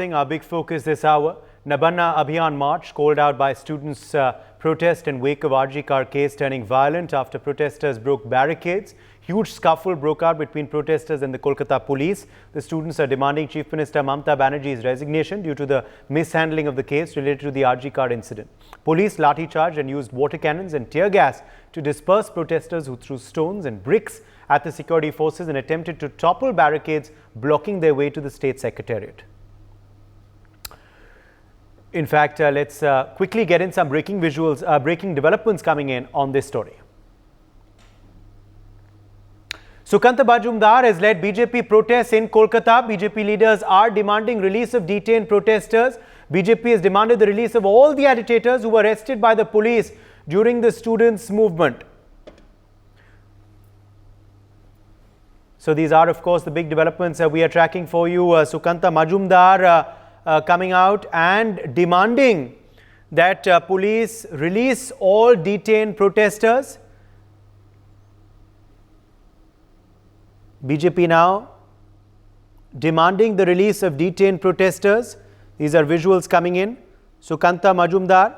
Our big focus this hour, Nabanna Abhiyan March called out by students' protest in wake of RG car case turning violent after protesters broke barricades. Huge scuffle broke out between protesters and the Kolkata police. The students are demanding Chief Minister Mamata Banerjee's resignation due to the mishandling of the case related to the RG car incident. Police lathi charged and used water cannons and tear gas to disperse protesters who threw stones and bricks at the security forces and attempted to topple barricades blocking their way to the state secretariat. In fact, let's quickly get in some breaking visuals, breaking developments coming in on this story. Sukanta Majumdar has led BJP protests in Kolkata. BJP leaders are demanding release of detained protesters. BJP has demanded the release of all the agitators who were arrested by the police during the students' movement. So these are, of course, the big developments we are tracking for you. Sukanta Majumdar coming out and demanding that police release all detained protesters. BJP now demanding the release of detained protesters. These are visuals coming in. Sukanta Majumdar,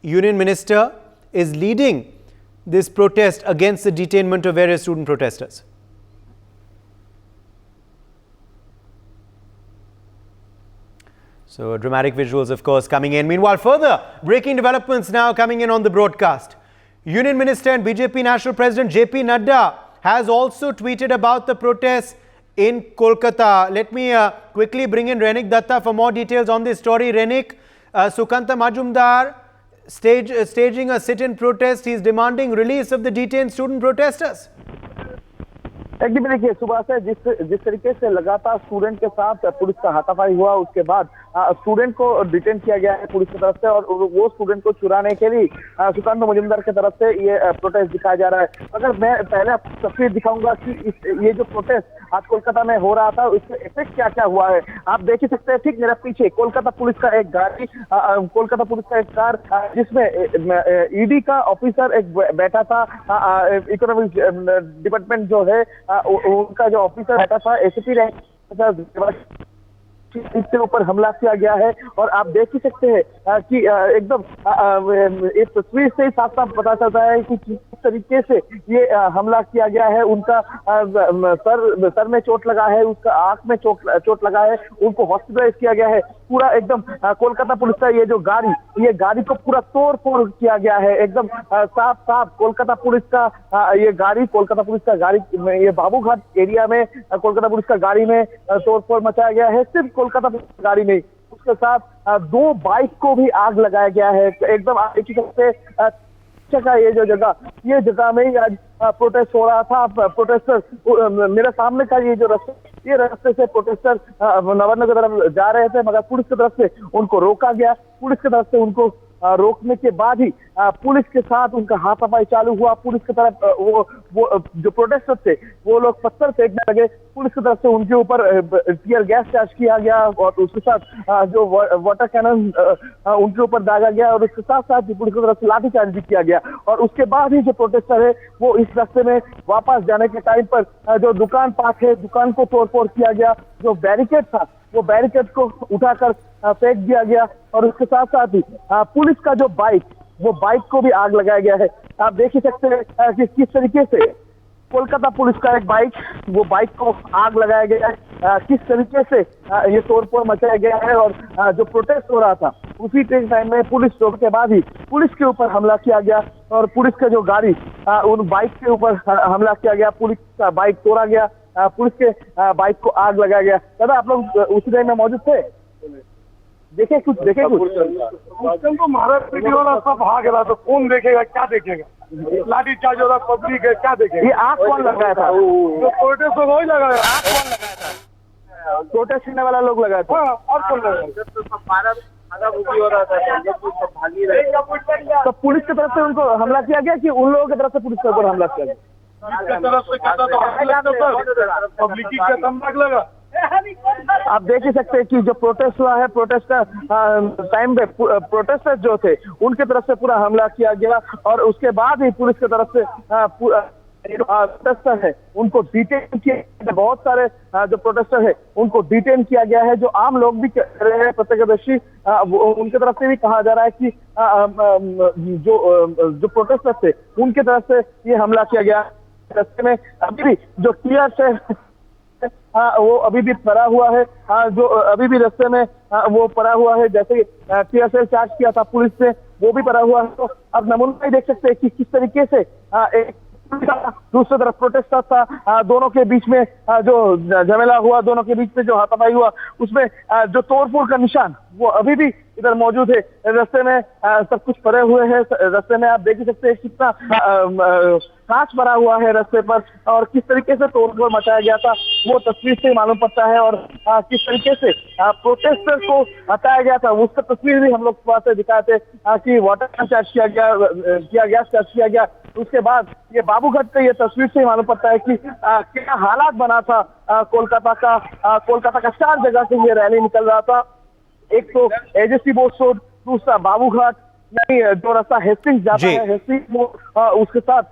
Union Minister, is leading this protest against the detainment of various student protesters. So dramatic visuals, of course, coming in. Meanwhile, further breaking developments now coming in on the broadcast. Union Minister and BJP National President JP Nadda has also tweeted about the protests in Kolkata. Let me quickly bring in Renik Datta for more details on this story. Renik, Sukanta Majumdar staging a sit-in protest. He is demanding release of the detained student protesters. एकदम देखिए, सुबह से जिस तरीके से लगातार student के साथ पुलिस का हाथापाई हुआ, उसके बाद स्टूडेंट को डिटेन किया गया है पुलिस की तरफ से और वो स्टूडेंट को चुराने के लिए सुकांत मजुमदार की तरफ से ये प्रोटेस्ट दिखाया जा रहा है। अगर मैं पहले आपको तस्वीर दिखाऊंगा कि ये जो प्रोटेस्ट आज कोलकाता में हो रहा था, उसका इफेक्ट क्या क्या हुआ है, आप देख ही सकते हैं। ठीक मेरा पीछे कोलकाता पुलिस का एक गाड़ी, कोलकाता पुलिस का एक कार जिसमें ईडी का ऑफिसर एक बैठा था, इकोनॉमिक डिपार्टमेंट जो है उनका जो ऑफिसर बैठा था, एसीपी रैंक, इसके ऊपर हमला किया गया है। और आप देख ही सकते हैं कि एकदम इस तस्वीर से साफ साफ पता चलता है कि किस तरीके से ये हमला किया गया है। उनका सर में चोट लगा है, उसका आंख में चोट लगा है, उनको हॉस्पिटलाइज किया गया है। पूरा एकदम कोलकाता पुलिस का ये जो ये गाड़ी को पूरा तोड़ फोड़ किया गया है। एकदम साफ कोलकाता पुलिस का ये गाड़ी, कोलकाता पुलिस का गाड़ी, ये बाबूघाट एरिया में कोलकाता पुलिस का गाड़ी में तोड़ फोड़ मचाया गया है। सिर्फ कोलकाता पुलिस गाड़ी नहीं, उसके साथ दो बाइक को भी आग लगाया गया है। एकदम आप देख सकते का ये जगह में ही आज प्रोटेस्ट हो रहा था। प्रोटेस्टर मेरे सामने का ये रास्ते से प्रोटेस्टर नवान्न की तरफ जा रहे थे, मगर पुलिस की तरफ से उनको रोका गया। पुलिस की तरफ से उनको रोकने के बाद ही पुलिस के साथ उनका हाथापाई चालू हुआ। पुलिस की तरफ वो जो प्रोटेस्टर थे वो लोग पत्थर फेंकने लगे। पुलिस की तरफ से उनके ऊपर टीयर गैस चार्ज किया गया और उसके साथ जो वाटर कैनन उनके ऊपर दागा गया और उसके साथ साथ पुलिस की तरफ से लाठी चार्ज भी किया गया। और उसके बाद ही जो प्रोटेस्टर है वो इस रास्ते में वापस जाने के टाइम पर जो दुकान पार्क है, दुकान को तोड़फोड़ किया गया। जो बैरिकेड था वो बैरिकेड को उठाकर फेंक दिया गया और उसके साथ साथ ही पुलिस का जो वो बाइक को भी आग लगाया गया है। आप देख ही सकते हैं कि किस तरीके से कोलकाता पुलिस का एक वो बाइक को आग लगाया गया है, किस तरीके से ये तोड़फोड़ मचाया गया है। और जो प्रोटेस्ट हो रहा था उसी टाइम में पुलिस रोक के बाद ही पुलिस के ऊपर हमला किया गया और पुलिस का जो गाड़ी उन बाइक के ऊपर हमला किया गया। पुलिस का बाइक तोड़ा गया, पुलिस के बाइक को आग लगाया गया। दादा, आप लोग उसी टाइम में मौजूद थे? देखे कुछ को मारा पीटी वाला सब भाग रहा, तो कौन देखेगा, क्या देखेगा? लाठी चार्ज हो रहा, पब्लिक है, क्या देखेगा? ये आग कौन लगाया था? जो प्रोटेस्ट हो वही लगाया। आग कौन लगाया था? प्रोटेस्ट करने वाला लोग लगाया था। और कौन लगाया? हो रहा था, तो पुलिस की तरफ से उनको हमला किया गया कि उन लोगों की तरफ से पुलिस के ऊपर हमला किया गया? तरफ से कहता तो पब्लिक की खतरनाक लगा। आप देख ही सकते हैं कि जो प्रोटेस्ट हुआ है, प्रोटेस्ट का टाइम पे प्रोटेस्टर जो थे उनके तरफ से पूरा हमला किया गया और उसके बाद ही पुलिस की तरफ से प्रोटेस्टर है उनको डिटेन किया, बहुत सारे जो प्रोटेस्टर है उनको डिटेन किया गया है। जो आम लोग भी कह रहे हैं, प्रत्यक्षदर्शी, उनके तरफ से भी कहा जा रहा है कि जो प्रोटेस्टर थे उनके तरफ से ये हमला किया गया। रास्ते में अभी भी जो टीयर है वो अभी भी पड़ा हुआ है, जो अभी भी रास्ते में वो पड़ा हुआ है। जैसे टीयर सेल चार्ज किया था पुलिस ने, वो भी पड़ा हुआ है। तो अब नमूना ही देख सकते हैं कि किस तरीके से एक दूसरी तरफ प्रोटेस्ट था, दोनों के बीच में जो झमेला हुआ, दोनों के बीच में जो हाथापाई हुआ, उसमें जो तोड़फोड़ का निशान वो अभी भी इधर मौजूद है। रास्ते में सब कुछ पड़े हुए हैं। रास्ते में आप देख ही सकते हैं कितना कांच पड़ा हुआ है रास्ते पर, और किस तरीके से तोड़फोड़ मचाया गया था वो तस्वीर से मालूम पड़ता है। और किस तरीके से प्रोटेस्टर को हटाया गया था उसका तस्वीर भी हम लोग सुबह से दिखाए थे कि वाटर चार्ज किया गया, चार्ज किया गया। उसके बाद ये बाबूघाट का ये तस्वीर से मालूम पड़ता है कि क्या हालात बना था कोलकाता का 4 जगह से ये रैली निकल रहा था। एक तो एजेसी बोस रोड, दूसरा बाबूघाट, यानी जो रास्ता हेस्टिंग्स जाता है हेस्टिंग्स, उसके साथ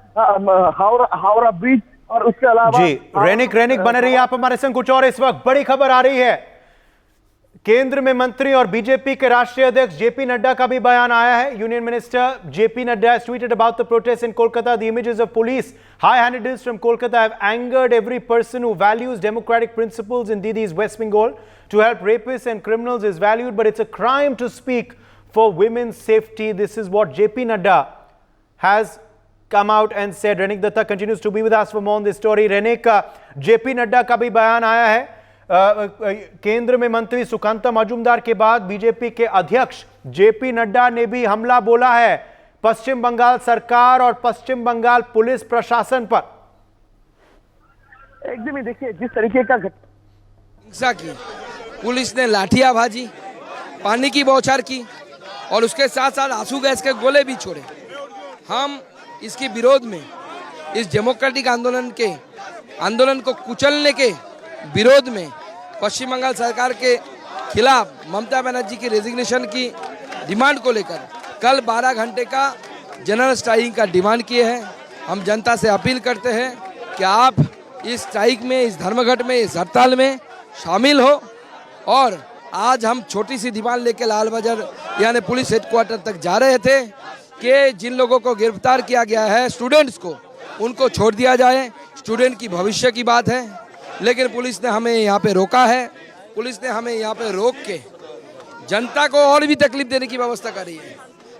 हावड़ा ब्रिज, और उसके अलावा जी रेनिक बने रही आप हमारे संग। कुछ और इस वक्त बड़ी खबर आ रही है, केंद्र में मंत्री और बीजेपी के राष्ट्रीय अध्यक्ष जेपी नड्डा का भी बयान आया है। Union minister JP Nadda has tweeted about the protests in Kolkata. The images of police high-handedness from Kolkata have angered every person who values democratic principles in Didi's West Bengal. To help rapists and criminals is valued, but it's a crime to speak for women's safety. This is what JP Nadda has come out and said. Renik Datta continues to be with us for more on this story. Renik, JP Nadda का भी बयान आया है। केंद्र में मंत्री सुकांता मजूमदार के बाद बीजेपी के अध्यक्ष जेपी नड्डा ने भी हमला बोला है पश्चिम बंगाल सरकार और पश्चिम बंगाल पुलिस प्रशासन पर। एकदम ही देखिए जिस तरीके का हिंसा की, पुलिस ने लाठियां भाजी, पानी की बौछार की और उसके साथ साथ आंसू गैस के गोले भी छोड़े। हम इसके विरोध में, इस डेमोक्रेटिक आंदोलन को कुचलने के विरोध में पश्चिम बंगाल सरकार के खिलाफ ममता बनर्जी की रेजिग्नेशन की डिमांड को लेकर कल 12 घंटे का जनरल स्ट्राइक का डिमांड किए हैं। हम जनता से अपील करते हैं कि आप इस स्ट्राइक में, इस धर्मघट में, इस हड़ताल में शामिल हो। और आज हम छोटी सी डिमांड लेकर लाल बाजार यानी पुलिस हेडक्वार्टर तक जा रहे थे कि जिन लोगों को गिरफ्तार किया गया है, स्टूडेंट्स को, उनको छोड़ दिया जाए। स्टूडेंट की भविष्य की बात है, लेकिन पुलिस ने हमें यहाँ पे रोका है। पुलिस ने हमें यहाँ पे रोक के जनता को और भी तकलीफ देने की व्यवस्था कर रही है।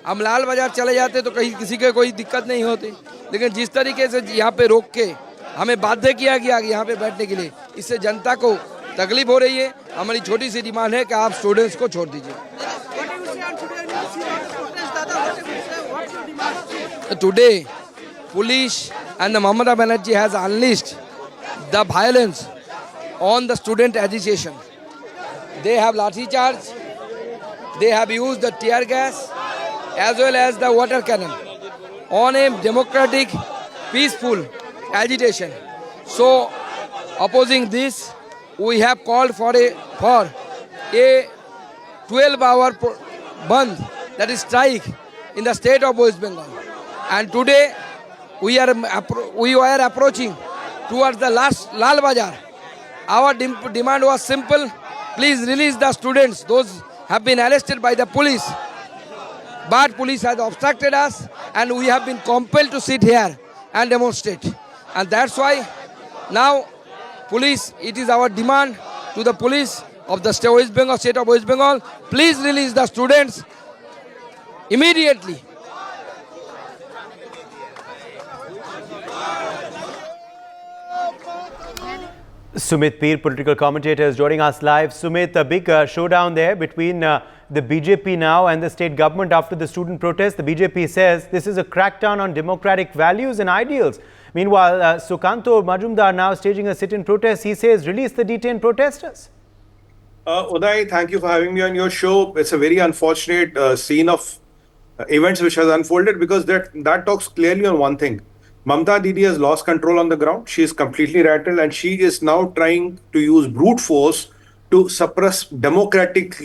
हम लाल बाजार चले जाते तो कहीं किसी के कोई दिक्कत नहीं होती, लेकिन जिस तरीके से यहाँ पे रोक के हमें बाध्य किया गया यहाँ पे बैठने के लिए, इससे जनता को तकलीफ हो रही है। हमारी छोटी सी डिमांड है कि आप स्टूडेंट्स को छोड़ दीजिए। Today police and Mamata Banerjee has unleashed the violence on the student agitation. They have lathi charge, they have used the tear gas as well as the water cannon on a democratic, peaceful agitation. So, opposing this, we have called for a 12-hour bandh, that is strike, in the state of West Bengal. And today we are approaching towards the last Lal Bazar. Our demand was simple: please release the students. Those have been arrested by the police, but police has obstructed us, and we have been compelled to sit here and demonstrate. And that's why now police, it is our demand to the police of the state of West Bengal, please release the students immediately. Sumit Peer, political commentator, is joining us live. Sumit, a big showdown there between the BJP now and the state government after the student protest. The BJP says this is a crackdown on democratic values and ideals. Meanwhile, Sukanto Majumdar now staging a sit-in protest. He says release the detained protesters. Uday, thank you for having me on your show. It's a very unfortunate scene of events which has unfolded, because that talks clearly on one thing. Mamata Didi has lost control on the ground. She is completely rattled, and she is now trying to use brute force to suppress democratic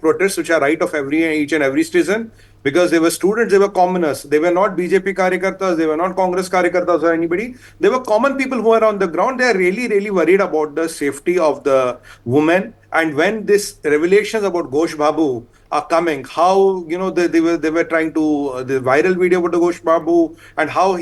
protests, which are right of each and every citizen, because they were students, they were commoners. They were not BJP Karyakartas, they were not Congress Karyakartas or anybody. They were common people who are on the ground. They are really, really worried about the safety of the women. And when this revelations about Ghosh Babu are coming, how they were trying to the viral video about the Ghosh Babu and how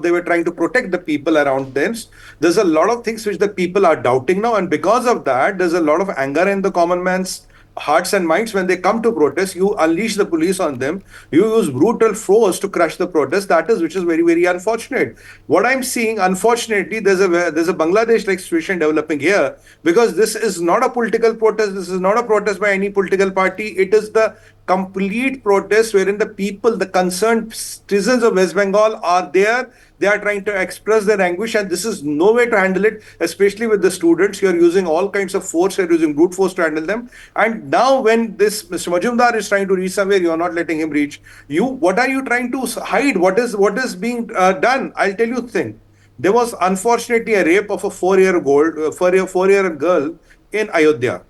they were trying to protect the people around them. There's a lot of things which the people are doubting now, and because of that, there's a lot of anger in the common man's hearts and minds. When they come to protest, you unleash the police on them, you use brutal force to crush the protest. Which is very, very unfortunate. What I'm seeing, unfortunately, there's a Bangladesh like situation developing here, because this is not a political protest, this is not a protest by any political party. It is the complete protest wherein the people, the concerned citizens of West Bengal are there. They are trying to express their anguish, and this is no way to handle it, especially with the students. You are using all kinds of force, you are using brute force to handle them. And now when this Mr. Majumdar is trying to reach somewhere, you are not letting him reach. What are you trying to hide? What is being done? I'll tell you the thing. There was unfortunately a rape of a 4-year-old girl in Ayodhya.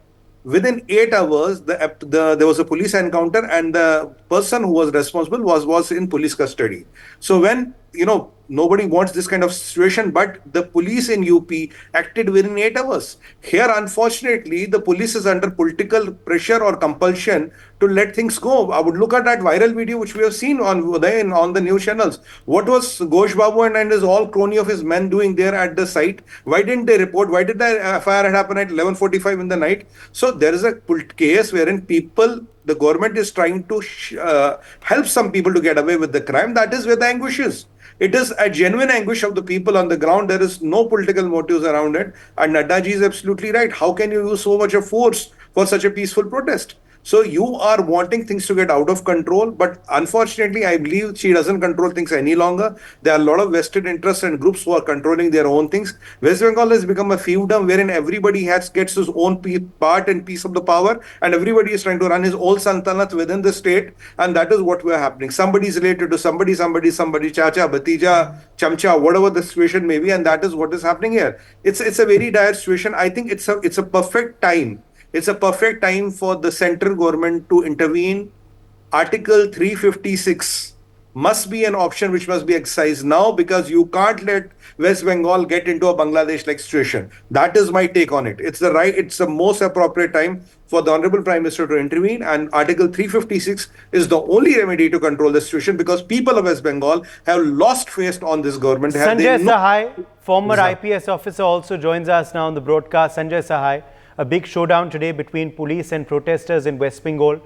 Within 8 hours, there was a police encounter, and the person who was responsible was in police custody. So when nobody wants this kind of situation, but the police in UP acted within 8 hours. Here, unfortunately, the police is under political pressure or compulsion to let things go. I would look at that viral video which we have seen on the news channels. What was Ghosh Babu and his all crony of his men doing there at the site? Why didn't they report? Why did the fire happen at 11:45 in the night? So there is a case wherein the government is trying to help some people to get away with the crime. That is where the anguish is. It is a genuine anguish of the people on the ground. There is no political motives around it. And Nadda ji is absolutely right. How can you use so much of force for such a peaceful protest? So you are wanting things to get out of control, but unfortunately, I believe she doesn't control things any longer. There are a lot of vested interests and groups who are controlling their own things. West Bengal has become a fiefdom wherein everybody gets his own part and piece of the power, and everybody is trying to run his own sultanate within the state, and that is what we are happening. Somebody is related to somebody, chacha, bhatija, chamcha, whatever the situation may be, and that is what is happening here. It's a very dire situation. I think it's a perfect time. It's a perfect time for the central government to intervene. Article 356 must be an option which must be exercised now, because you can't let West Bengal get into a Bangladesh-like situation. That is my take on it. It's the most appropriate time for the Honorable Prime Minister to intervene, and Article 356 is the only remedy to control the situation, because people of West Bengal have lost faith on this government. Sanjay Sahai, former IPS officer, also joins us now on the broadcast. Sanjay Sahai, a big showdown today between police and protesters in West Bengal.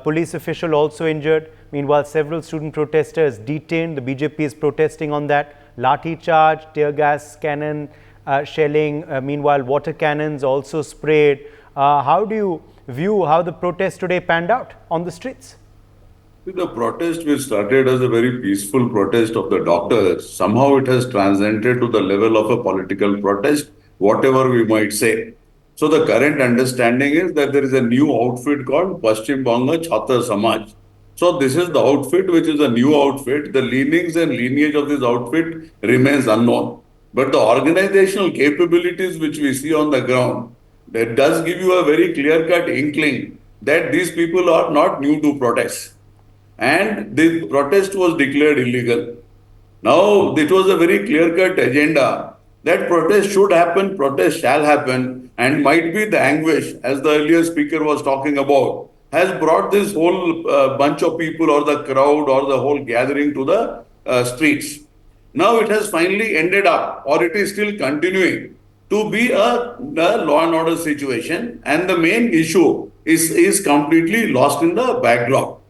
Police official also injured. Meanwhile, several student protesters detained. The BJP is protesting on that. Lathi charge, tear gas cannon, shelling. Meanwhile, water cannons also sprayed. How do you view how the protest today panned out on the streets? The protest, which started as a very peaceful protest of the doctors, somehow it has transcended to the level of a political protest, whatever we might say. So the current understanding is that there is a new outfit called Paschim Banga Chhatra Samaj. So this is the outfit, which is a new outfit. The leanings and lineage of this outfit remains unknown. But the organizational capabilities which we see on the ground, that does give you a very clear-cut inkling that these people are not new to protest. And the protest was declared illegal. Now, it was a very clear-cut agenda that protest should happen, protest shall happen, and might be the anguish, as the earlier speaker was talking about, has brought this whole bunch of people or the crowd or the whole gathering to the streets. Now it has finally ended up, or it is still continuing to be a law and order situation, and the main issue is completely lost in the backdrop.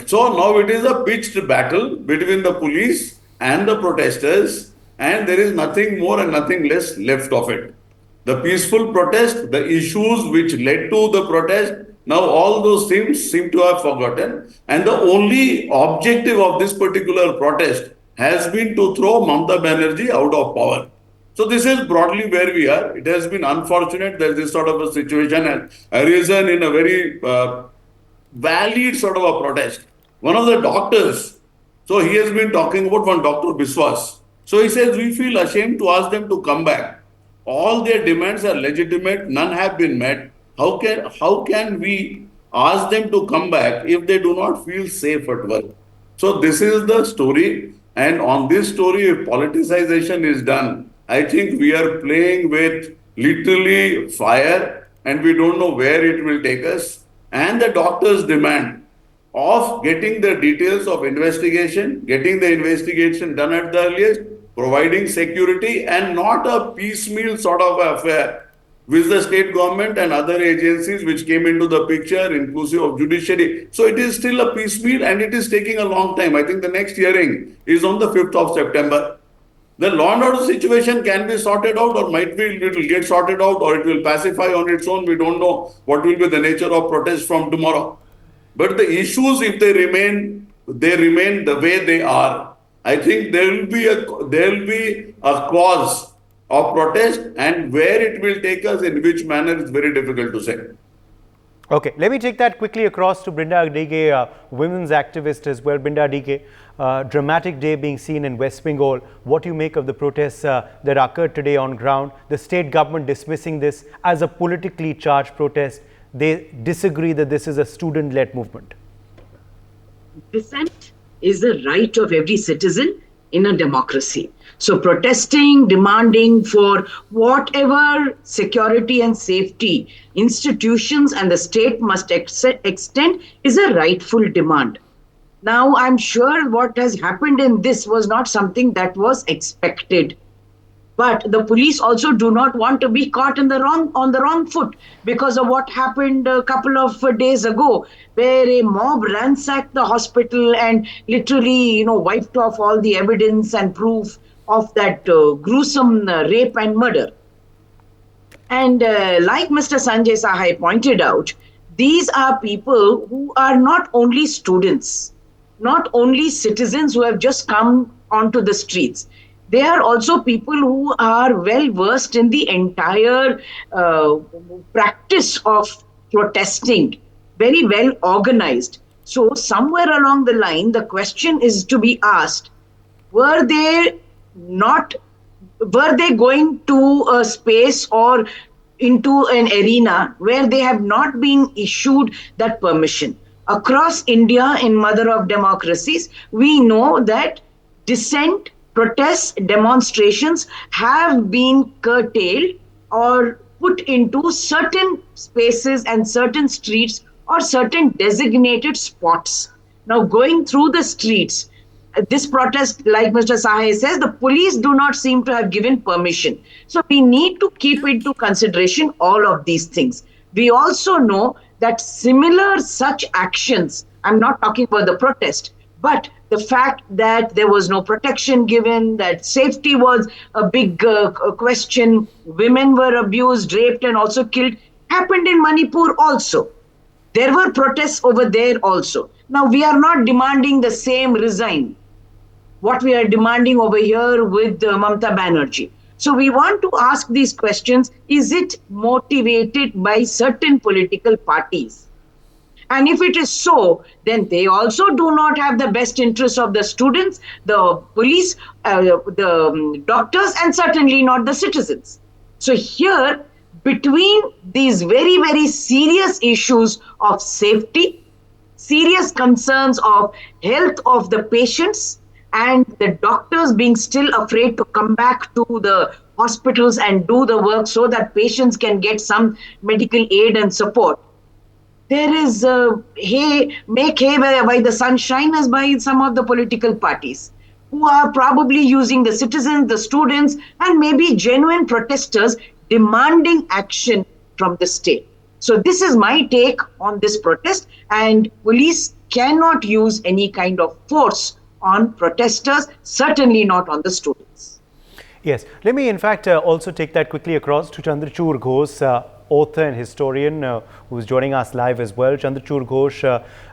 So now it is a pitched battle between the police and the protesters, and there is nothing more and nothing less left of it. The peaceful protest, the issues which led to the protest, now all those things seem to have forgotten, and the only objective of this particular protest has been to throw Mamata Banerjee out of power. So this is broadly where we are. It has been unfortunate that this sort of a situation has arisen in a very valid sort of a protest. One of the doctors, so he has been talking about one Dr. Biswas. So he says, we feel ashamed to ask them to come back. All their demands are legitimate, none have been met. How can we ask them to come back if they do not feel safe at work. So this is the story. And on this story, if politicization is done, I think we are playing with literally fire and we don't know where it will take us. And the doctors demand of getting the details of investigation, getting the investigation done at the earliest, providing security, and not a piecemeal sort of affair with the state government and other agencies which came into the picture, inclusive of judiciary. So it is still a piecemeal and it is taking a long time. I think the next hearing is on the 5th of September. The law and order situation can be sorted out, or might be it will get sorted out, or it will pacify on its own. We don't know what will be the nature of protest from tomorrow. But the issues, if they remain the way they are. I think there will be a cause of protest, and where it will take us, in which manner, is very difficult to say. Okay, let me take that quickly across to Brinda Dige, women's activist as well. Brinda Dige, dramatic day being seen in West Bengal. What do you make of the protests that occurred today on ground? The state government dismissing this as a politically charged protest. They disagree that this is a student-led movement. Dissent is the right of every citizen in a democracy. So protesting, demanding for whatever security and safety institutions and the state must extend is a rightful demand. Now, I'm sure what has happened in this was not something that was expected. But the police also do not want to be caught on the wrong foot because of what happened a couple of days ago, where a mob ransacked the hospital and literally, wiped off all the evidence and proof of that gruesome rape and murder. And like Mr. Sanjay Sahai pointed out, these are people who are not only students, not only citizens who have just come onto the streets. They are also people who are well versed in the entire practice of protesting, very well organized. So somewhere along the line, the question is to be asked, were they going to a space or into an arena where they have not been issued that permission? Across India, in Mother of Democracies, we know that dissent, protests, demonstrations have been curtailed or put into certain spaces and certain streets or certain designated spots. Now, going through the streets, this protest, like Mr. Sahai says, the police do not seem to have given permission. So we need to keep into consideration all of these things. We also know that similar such actions, I'm not talking about the protest, but the fact that there was no protection given, that safety was a big question, women were abused, raped, and also killed, happened in Manipur also. There were protests over there also. Now, we are not demanding the same resign, what we are demanding over here with Mamata Banerjee. So we want to ask these questions, is it motivated by certain political parties? And if it is so, then they also do not have the best interests of the students, the police, the doctors, and certainly not the citizens. So here, between these very, very serious issues of safety, serious concerns of health of the patients, and the doctors being still afraid to come back to the hospitals and do the work so that patients can get some medical aid and support, there is make hay by the sunshine as by some of the political parties who are probably using the citizens, the students, and maybe genuine protesters demanding action from the state. So this is my take on this protest, and police cannot use any kind of force on protesters, certainly not on the students. Yes, let me in fact also take that quickly across to Chandrachud Ghosh, author and historian who is joining us live as well. Chandrachud Ghosh,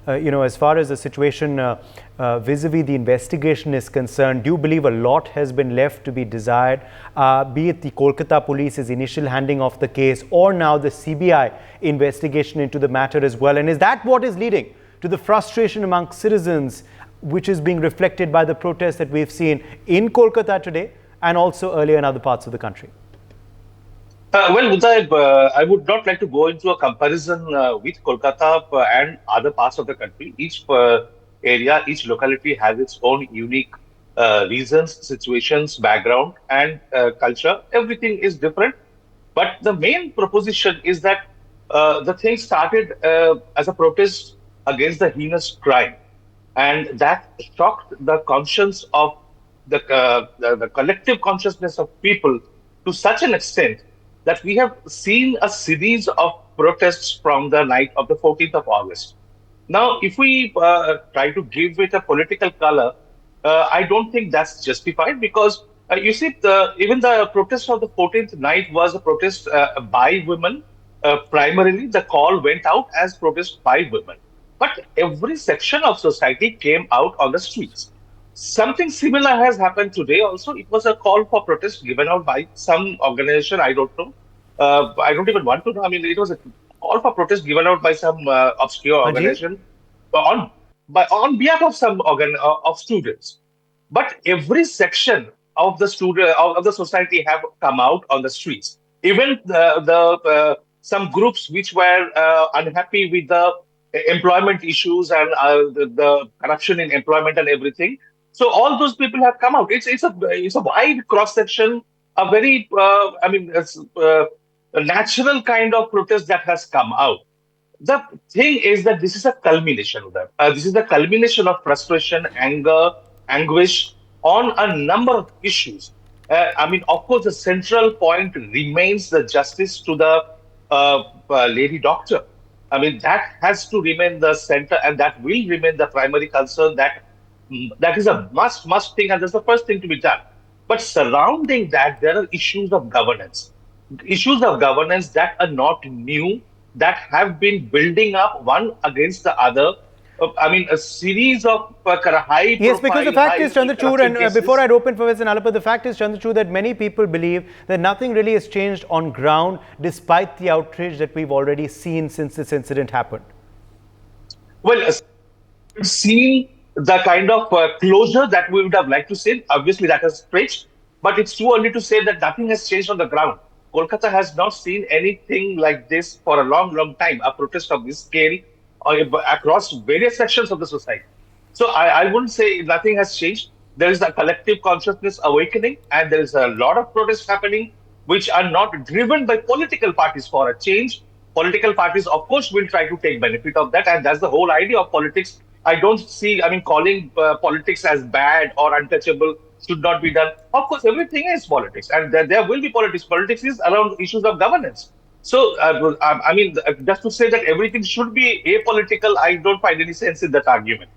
as far as the situation vis-a-vis the investigation is concerned, do you believe a lot has been left to be desired, be it the Kolkata police's initial handing of the case or now the CBI investigation into the matter as well? And is that what is leading to the frustration among citizens, which is being reflected by the protests that we've seen in Kolkata today and also earlier in other parts of the country? Well, Uday, I would not like to go into a comparison with Kolkata and other parts of the country. Each area, each locality has its own unique reasons, situations, background, and culture. Everything is different. But the main proposition is that the thing started as a protest against the heinous crime, and that shocked the conscience of the collective consciousness of people to such an extent that we have seen a series of protests from the night of the 14th of August. Now, if we try to give it a political color, I don't think that's justified because you see, even the protest of the 14th night was a protest by women. Primarily, the call went out as protest by women. But every section of society came out on the streets. Something similar has happened today also. It was a call for protest given out by some organization, I don't know. I don't even want to know. I mean, it was a call for protest given out by some obscure Ajit? organization on on behalf of some of students. But every section of the student of the society have come out on the streets. Even the some groups which were unhappy with the employment issues and the corruption in employment and everything. So all those people have come out. It's a wide cross section, a very a natural kind of protest that has come out. The thing is that this is a culmination of that. This is the culmination of frustration, anger, anguish on a number of issues. Of course, the central point remains the justice to the lady doctor. I mean, that has to remain the center, and that will remain the primary concern. That is a must thing, and that's the first thing to be done. But surrounding that, there are issues of governance that are not new, that have been building up one against the other. A series of high Yes, because the profile, fact high is, Chandrachud, corruption and before cases. I open for Professor Nalapa, the fact is, Chandrachud, that many people believe that nothing really has changed on ground despite the outrage that we've already seen since this incident happened. Well, seen the kind of closure that we would have liked to see. Obviously, that has stretched, but it's too early to say that nothing has changed on the ground. Kolkata has not seen anything like this for a long, long time, a protest of this scale across various sections of the society. So I wouldn't say nothing has changed. There is a collective consciousness awakening, and there is a lot of protests happening which are not driven by political parties for a change. Political parties, of course, will try to take benefit of that, and that's the whole idea of politics. I don't see, calling politics as bad or untouchable should not be done. Of course, everything is politics, and there will be politics. Politics is around issues of governance. So, just to say that everything should be apolitical, I don't find any sense in that argument.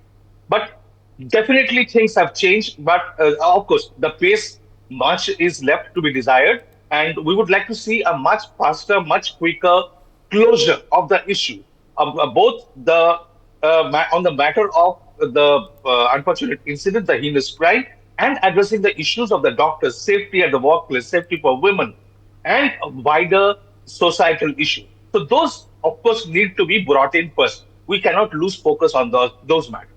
But definitely things have changed. But of course, the pace much is left to be desired, and we would like to see a much faster, much quicker closure of the issue of both the on the matter of the unfortunate incident, the heinous crime, and addressing the issues of the doctors' safety at the workplace, safety for women, and a wider societal issue. So those, of course, need to be brought in first. We cannot lose focus on those matters.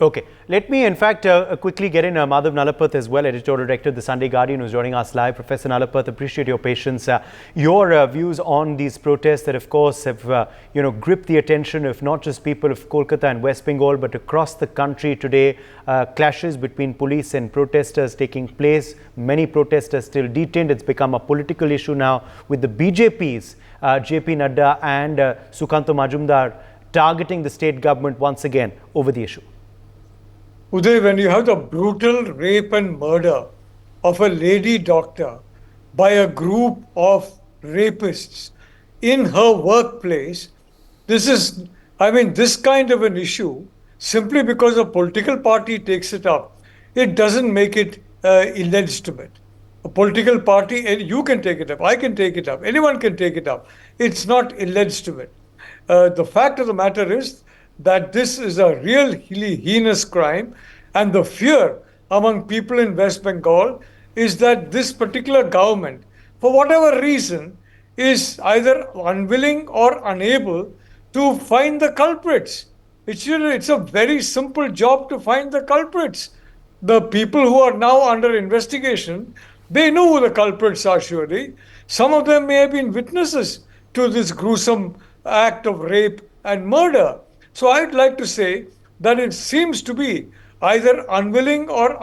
Okay. Let me, in fact, quickly get in Madhav Nalapath as well, editorial director of the Sunday Guardian, who's joining us live. Professor Nalapath, appreciate your patience. Your views on these protests that, of course, have gripped the attention of not just people of Kolkata and West Bengal, but across the country today. Clashes between police and protesters taking place. Many protesters still detained. It's become a political issue now with the BJP's JP Nadda and Sukanto Majumdar targeting the state government once again over the issue. Uday, when you have the brutal rape and murder of a lady doctor by a group of rapists in her workplace, this kind of an issue, simply because a political party takes it up, it doesn't make it illegitimate. A political party, and you can take it up, I can take it up, anyone can take it up. It's not illegitimate. The fact of the matter is that this is a really heinous crime, and the fear among people in West Bengal is that this particular government, for whatever reason, is either unwilling or unable to find the culprits. It's a very simple job to find the culprits. The people who are now under investigation, they know who the culprits are, surely. Some of them may have been witnesses to this gruesome act of rape and murder. So I'd like to say that it seems to be either unwilling or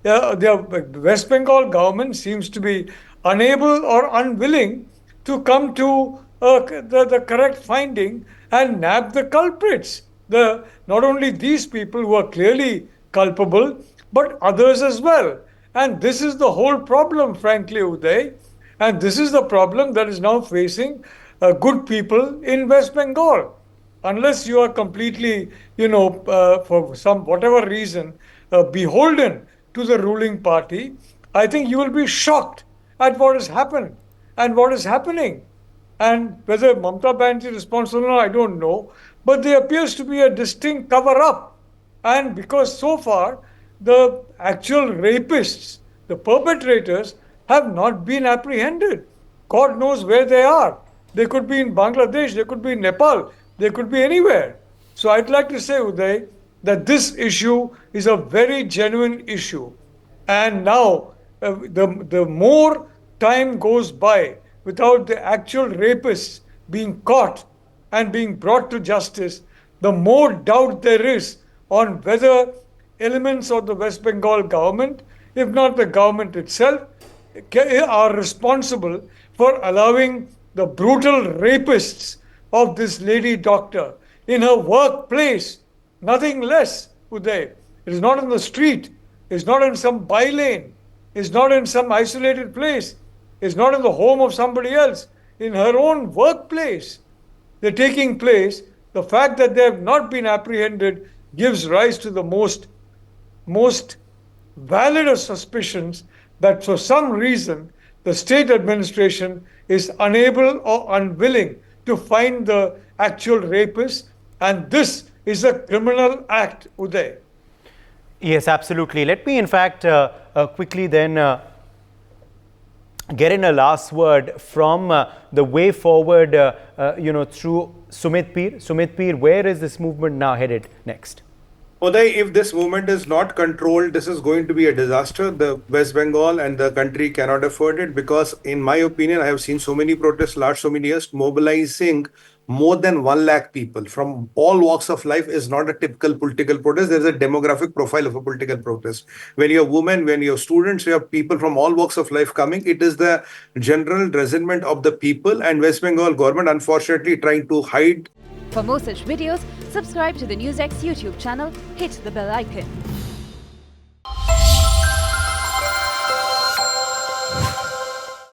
the West Bengal government seems to be unable or unwilling to come to the correct finding and nab the culprits. Not only these people who are clearly culpable, but others as well. And this is the whole problem, frankly, Uday. And this is the problem that is now facing good people in West Bengal. Unless you are completely, for some whatever reason, beholden to the ruling party, I think you will be shocked at what has happened and what is happening. And whether Mamata Banerjee is responsible or not, I don't know. But there appears to be a distinct cover up. And because so far, the actual rapists, the perpetrators, have not been apprehended. God knows where they are. They could be in Bangladesh, they could be in Nepal, they could be anywhere. So I'd like to say, Uday, that this issue is a very genuine issue. And now, the more time goes by without the actual rapists being caught and being brought to justice, the more doubt there is on whether elements of the West Bengal government, if not the government itself, are responsible for allowing the brutal rapists of this lady doctor in her workplace, nothing less, Uday. It is not in the street, it's not in some bylane, it's not in some isolated place, it's not in the home of somebody else, in her own workplace. They're taking place. The fact that they have not been apprehended gives rise to the most valid of suspicions that for some reason the state administration is unable or unwilling to find the actual rapists, and this is a criminal act, Uday. Yes, absolutely. Let me, in fact, quickly then get in a last word from the way forward, through Sumit Peer. Sumit Peer, where is this movement now headed next? Uday, if this movement is not controlled, this is going to be a disaster. The West Bengal and the country cannot afford it because, in my opinion, I have seen so many protests last so many years. Mobilizing more than 1 lakh people from all walks of life is not a typical political protest. There is a demographic profile of a political protest. When you have women, when you have students, you have people from all walks of life coming. It is the general resentment of the people, and West Bengal government, unfortunately, trying to hide. For more such videos, subscribe to the NewsX YouTube channel, hit the bell icon.